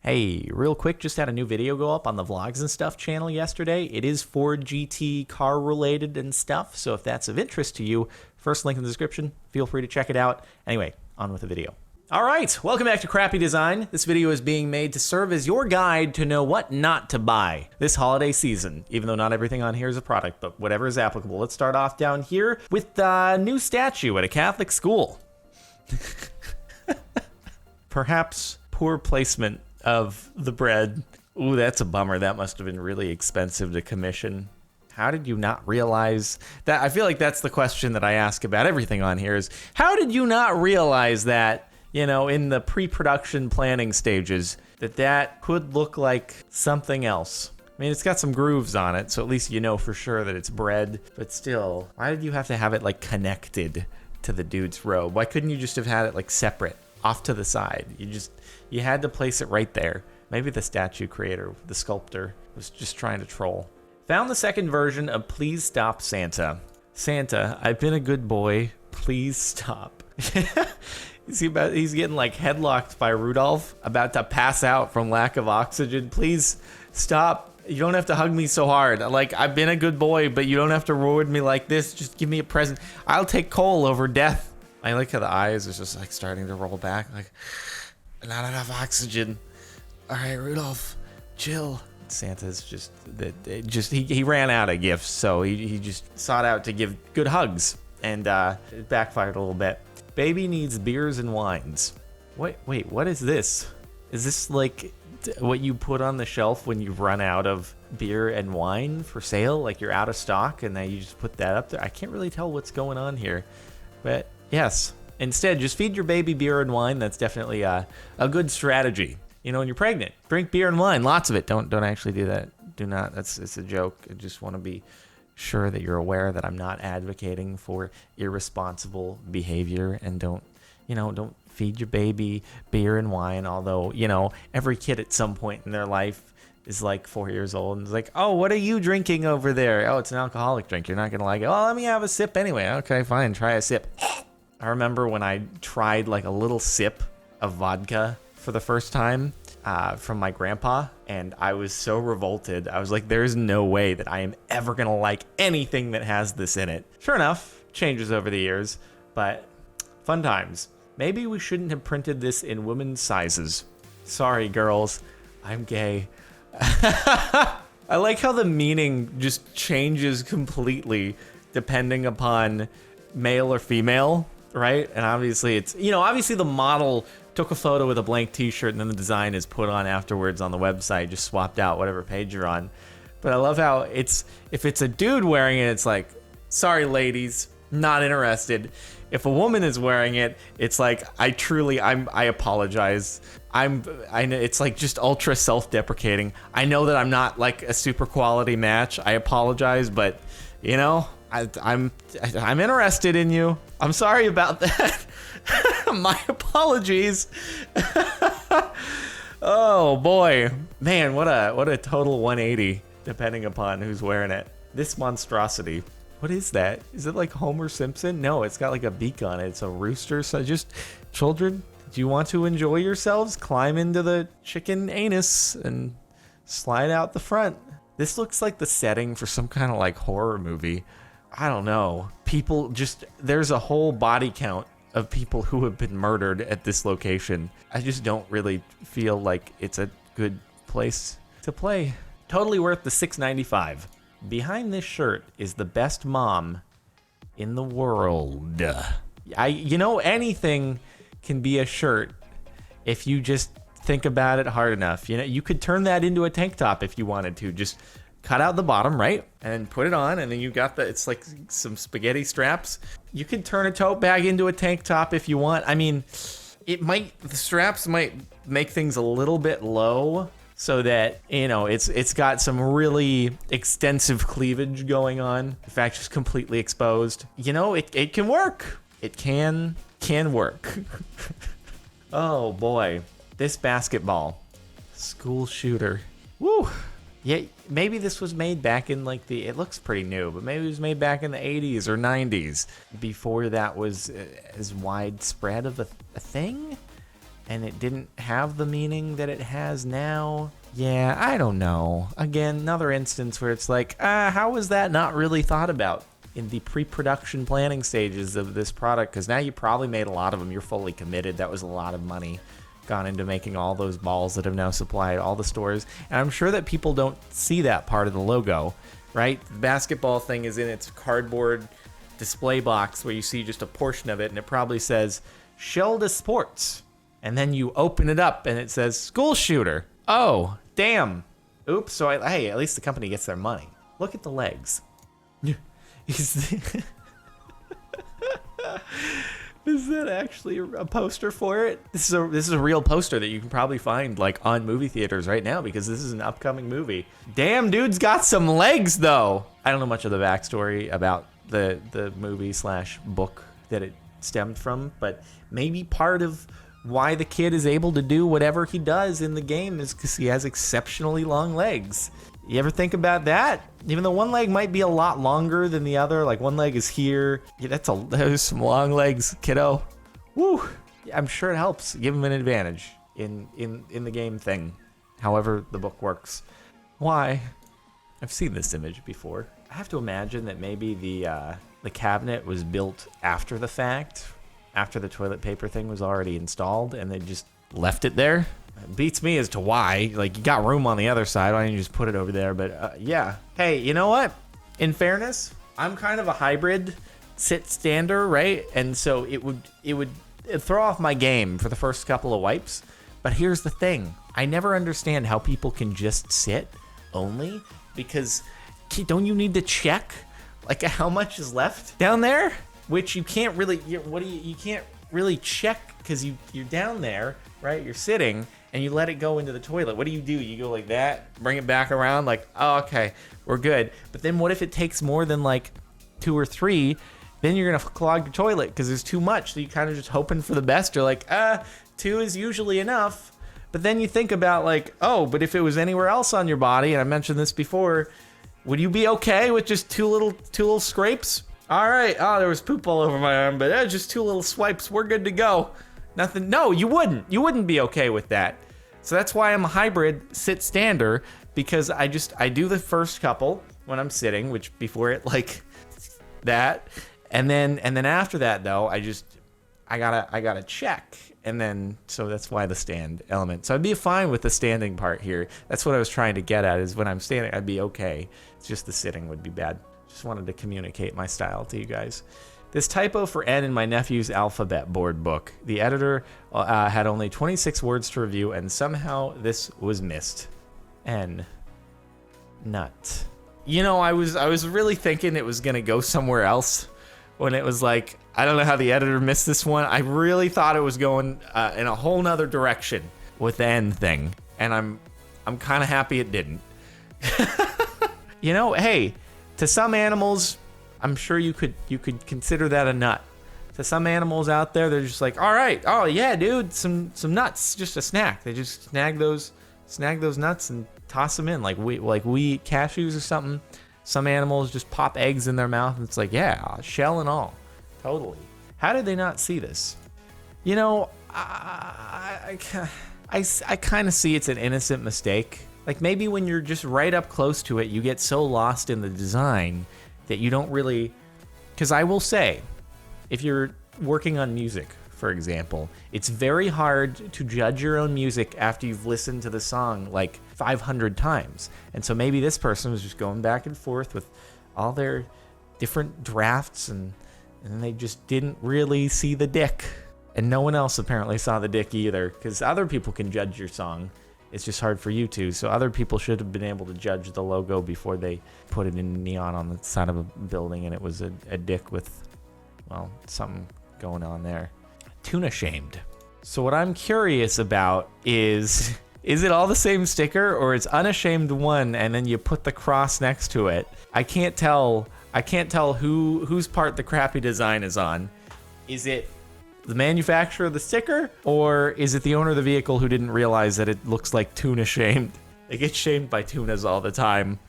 Hey, real quick, just had a new video go up on the Vlogs and Stuff channel yesterday. It is Ford GT car related and stuff, so if that's of interest to you, first link in the description, feel free to check it out. Anyway, on with the video. All right, welcome back to Crappy Design. This video is being made to serve as your guide to know what not to buy this holiday season, even though not everything on here is a product, but whatever is applicable. Let's start off down here with a new statue at a Catholic school. Perhaps poor placement of the bread. Ooh, that's a bummer. That must have been really expensive to commission. How did you not realize that? I feel like that's the question that I ask about everything on here is, how did you not realize that, you know, in the pre-production planning stages, that could look like something else? I mean, it's got some grooves on it, so at least you know for sure that it's bread, but still, why did you have to have it like connected to the dude's robe? Why couldn't you just have had it like separate, off to the side? You had to place it right there. Maybe the statue creator, the sculptor, was just trying to troll. Found the second version of Please Stop Santa. Santa, I've been a good boy. Please stop. He's getting like headlocked by Rudolph, about to pass out from lack of oxygen. Please stop. You don't have to hug me so hard. Like, I've been a good boy, but you don't have to reward me like this. Just give me a present. I'll take coal over death. I like how the eyes is just like starting to roll back. Like, not enough oxygen. All right, Rudolph, chill. Santa's he ran out of gifts, so he just sought out to give good hugs, and it backfired a little bit. Baby needs beers and wines. Wait, what is this? Is this like what you put on the shelf when you run out of beer and wine for sale? Like you're out of stock, and then you just put that up there? I can't really tell what's going on here, but yes. Instead, just feed your baby beer and wine. That's definitely a good strategy. You know, when you're pregnant, drink beer and wine, lots of it. Don't actually do that. Do not. It's a joke. I just want to be sure that you're aware that I'm not advocating for irresponsible behavior, and don't feed your baby beer and wine. Although, you know, every kid at some point in their life is like 4 years old and is like, oh, what are you drinking over there? Oh, it's an alcoholic drink. You're not gonna like it. Oh, let me have a sip anyway. Okay, fine. Try a sip. I remember when I tried like a little sip of vodka for the first time from my grandpa, and I was so revolted. I was like, there's no way that I am ever gonna like anything that has this in it. Sure enough, changes over the years, but fun times. Maybe we shouldn't have printed this in women's sizes. Sorry, girls, I'm gay. I like how the meaning just changes completely depending upon male or female. Right? And obviously it's, you know, obviously the model took a photo with a blank t-shirt and then the design is put on afterwards on the website, just swapped out whatever page you're on. But I love how if it's a dude wearing it, it's like, sorry ladies, not interested. If a woman is wearing it, it's like, I apologize. I know it's like just ultra self-deprecating. I know that I'm not like a super quality match. I apologize, but you know, I'm interested in you. I'm sorry about that. My apologies. Oh boy, man, what a total 180 depending upon who's wearing it. This monstrosity. What is that? Is it like Homer Simpson? No, it's got like a beak on it. It's a rooster. So just, children, do you want to enjoy yourselves? Climb into the chicken anus and slide out the front. This looks like the setting for some kind of like horror movie. I don't know. People just, there's a whole body count of people who have been murdered at this location. I just don't really feel like it's a good place to play. Totally worth the $6.95. Behind this shirt is the best mom in the world. You know, anything can be a shirt if you just think about it hard enough. You know, you could turn that into a tank top if you wanted to. Just cut out the bottom, right? And put it on, and then you got it's like some spaghetti straps. You can turn a tote bag into a tank top if you want. I mean, the straps might make things a little bit low so that, you know, it's got some really extensive cleavage going on. In fact, just completely exposed. You know, it can work. It can work. Oh boy, this basketball. School shooter. Woo! Yeah, maybe this was made back in like it looks pretty new, but maybe it was made back in the 80s or 90s before that was as widespread of a thing. and it didn't have the meaning that it has now. Yeah, I don't know. Again, another instance where it's like, how was that not really thought about in the pre-production planning stages of this product? Because now you probably made a lot of them. You're fully committed. That was a lot of money gone into making all those balls that have now supplied all the stores. And I'm sure that people don't see that part of the logo, right? The basketball thing is in its cardboard display box where you see just a portion of it, and it probably says Shelda Sports. And then you open it up and it says school shooter. Oh, damn. Oops. So, hey, at least the company gets their money. Look at the legs. Is that actually a poster for it? This is a real poster that you can probably find like on movie theaters right now because this is an upcoming movie. Damn, dude's got some legs though. I don't know much of the backstory about the movie / book that it stemmed from, but maybe part of why the kid is able to do whatever he does in the game is because he has exceptionally long legs. You ever think about that? Even though one leg might be a lot longer than the other, like one leg is here. Yeah, those some long legs, kiddo. Woo! Yeah, I'm sure it helps give him an advantage in the game thing. However the book works. Why? I've seen this image before. I have to imagine that maybe the cabinet was built after the fact, after the toilet paper thing was already installed, and they just left it there. It beats me as to why. Like, you got room on the other side. Why don't you just put it over there? But yeah. Hey, you know what? In fairness, I'm kind of a hybrid sit-stander, right? And so it would throw off my game for the first couple of wipes. But here's the thing. I never understand how people can just sit only, because don't you need to check like how much is left down there? Which you can't really, you can't really check because you're down there, right? You're sitting and you let it go into the toilet. What do? You go like that, bring it back around, like, oh, okay, we're good. But then what if it takes more than like 2 or 3? Then you're gonna clog your toilet because there's too much. So you kind of just hoping for the best. You're like, 2 is usually enough. But then you think about like, oh, but if it was anywhere else on your body, and I mentioned this before, would you be okay with just two little scrapes? All right. Oh, there was poop all over my arm, but just 2 little swipes. We're good to go. Nothing. No, you wouldn't. You wouldn't be okay with that. So that's why I'm a hybrid sit-stander, because I do the first couple when I'm sitting, which before it like that, and then after that though, I gotta check, and then so that's why the stand element. So I'd be fine with the standing part here. That's what I was trying to get at, is when I'm standing, I'd be okay. It's just the sitting would be bad. Just wanted to communicate my style to you guys. This typo for N in my nephew's alphabet board book. The editor had only 26 words to review, and somehow this was missed. N. Nut. You know, I was really thinking it was gonna go somewhere else when it was like, I don't know how the editor missed this one. I really thought it was going in a whole nother direction with the N thing, and I'm kind of happy it didn't. You know, hey. To some animals, I'm sure you could consider that a nut. To some animals out there, they're just like, all right, oh yeah, dude, some nuts, just a snack. They just snag those nuts and toss them in like we eat cashews or something. Some animals just pop eggs in their mouth and it's like, yeah, shell and all, totally. How did they not see this? You know, I kind of see it's an innocent mistake. Like maybe when you're just right up close to it, you get so lost in the design that you don't really... Because I will say, if you're working on music, for example, it's very hard to judge your own music after you've listened to the song like 500 times. And so maybe this person was just going back and forth with all their different drafts and they just didn't really see the dick. And no one else apparently saw the dick either, because other people can judge your song. It's just hard for you to. So other people should have been able to judge the logo before they put it in neon on the side of a building and it was a dick with, well, something going on there. Tuna Shamed. So what I'm curious about is it all the same sticker, or it's Unashamed 1 and then you put the cross next to it? I can't tell whose part the crappy design is on. Is it the manufacturer of the sticker, or is it the owner of the vehicle who didn't realize that it looks like Tuna Shamed? They get shamed by tunas all the time.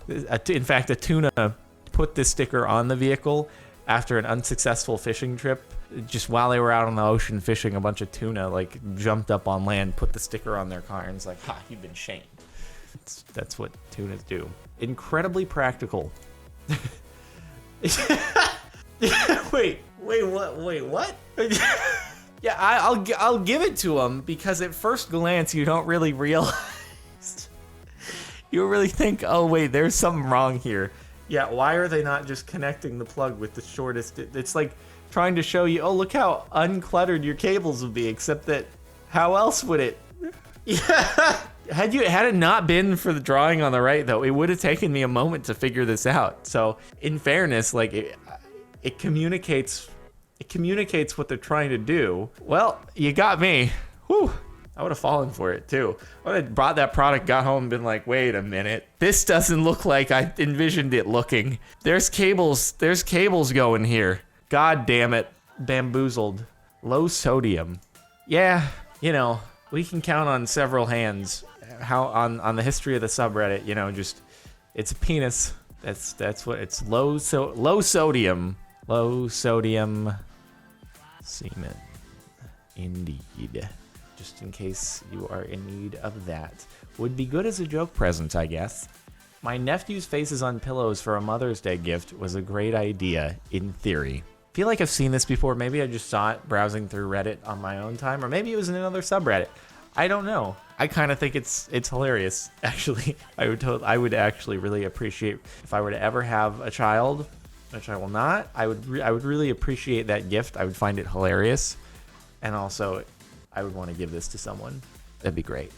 In fact, a tuna put this sticker on the vehicle after an unsuccessful fishing trip just while they were out on the ocean fishing, a bunch of tuna like jumped up on land, put the sticker on their car, and it's like, ha, you've been shamed. That's what tunas do. Incredibly practical. Wait, what? Yeah, I'll give it to them, because at first glance you don't really realize. You really think, oh wait, there's something wrong here. Yeah, why are they not just connecting the plug with the shortest? It's like trying to show you, oh, look how uncluttered your cables would be, except that how else would it? Yeah. Had it not been for the drawing on the right, though, it would have taken me a moment to figure this out. So, in fairness, like it communicates what they're trying to do. Well, you got me. Whew. I would have fallen for it too. I would have brought that product, got home, and been like, wait a minute. This doesn't look like I envisioned it looking. There's cables going here. God damn it. Bamboozled. Low sodium. Yeah, we can count on several hands how on the history of the subreddit, just it's a penis. That's what it's low sodium. Low sodium semen. Indeed. Just in case you are in need of that. Would be good as a joke present, I guess. My nephew's faces on pillows for a Mother's Day gift was a great idea, in theory. I feel like I've seen this before. Maybe I just saw it browsing through Reddit on my own time, or maybe it was in another subreddit. I don't know. I kind of think it's hilarious, actually. I would actually really appreciate if I were to ever have a child, which I will not. I would really appreciate that gift. I would find it hilarious, and also I would want to give this to someone. That'd be great.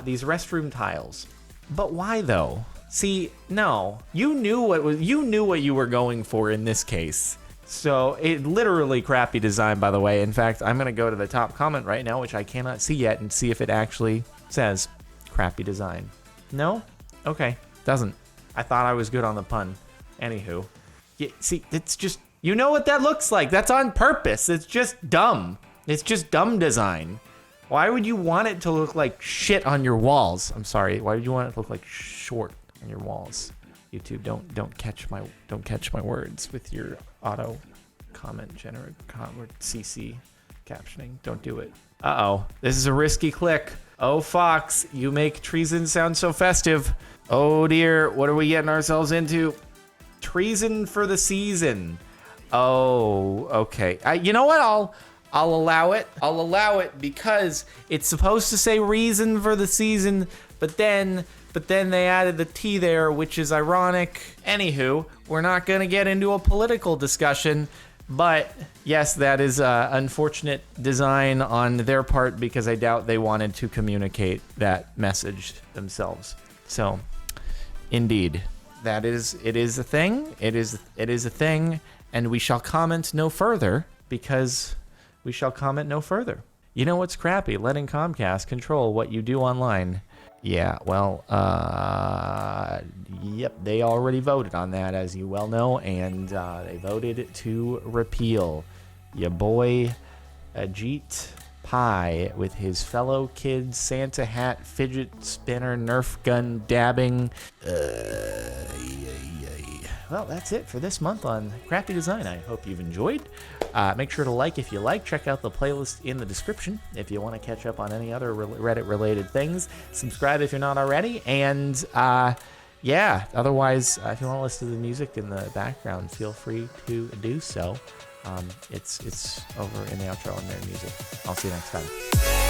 These restroom tiles, but why though? See, no, you knew what you were going for in this case. So it literally crappy design, by the way. In fact, I'm going to go to the top comment right now, which I cannot see yet, and see if it actually says crappy design. No? Okay. Doesn't. I thought I was good on the pun. Anywho. Yeah, see, it's just, you know what that looks like. That's on purpose. It's just dumb. It's just dumb design. Why would you want it to look like shit on your walls? I'm sorry. Why would you want it to look like short on your walls? YouTube, don't catch my words with your auto comment CC captioning. Don't do it. Uh-oh. This is a risky click. Oh, Fox, you make treason sound so festive. Oh dear, what are we getting ourselves into? Treason for the season. Oh, okay. You know what? I'll allow it. I'll allow it because it's supposed to say reason for the season, but then they added the T there, which is ironic. Anywho, we're not going to get into a political discussion, but yes, that is unfortunate design on their part, because I doubt they wanted to communicate that message themselves. So, indeed, it is a thing. It is a thing, and we shall comment no further, because we shall comment no further. You know what's crappy? Letting Comcast control what you do online. Yeah, well, yep, they already voted on that, as you well know, and they voted to repeal your boy Ajit Pai with his fellow kids, Santa hat, fidget spinner, Nerf gun dabbing. Well, that's it for this month on Crappy Design. I hope you've enjoyed. Make sure to like if you like. Check out the playlist in the description if you want to catch up on any other Reddit-related things. Subscribe if you're not already. And, yeah, otherwise, if you want to listen to the music in the background, feel free to do so. It's over in the outro on their music. I'll see you next time.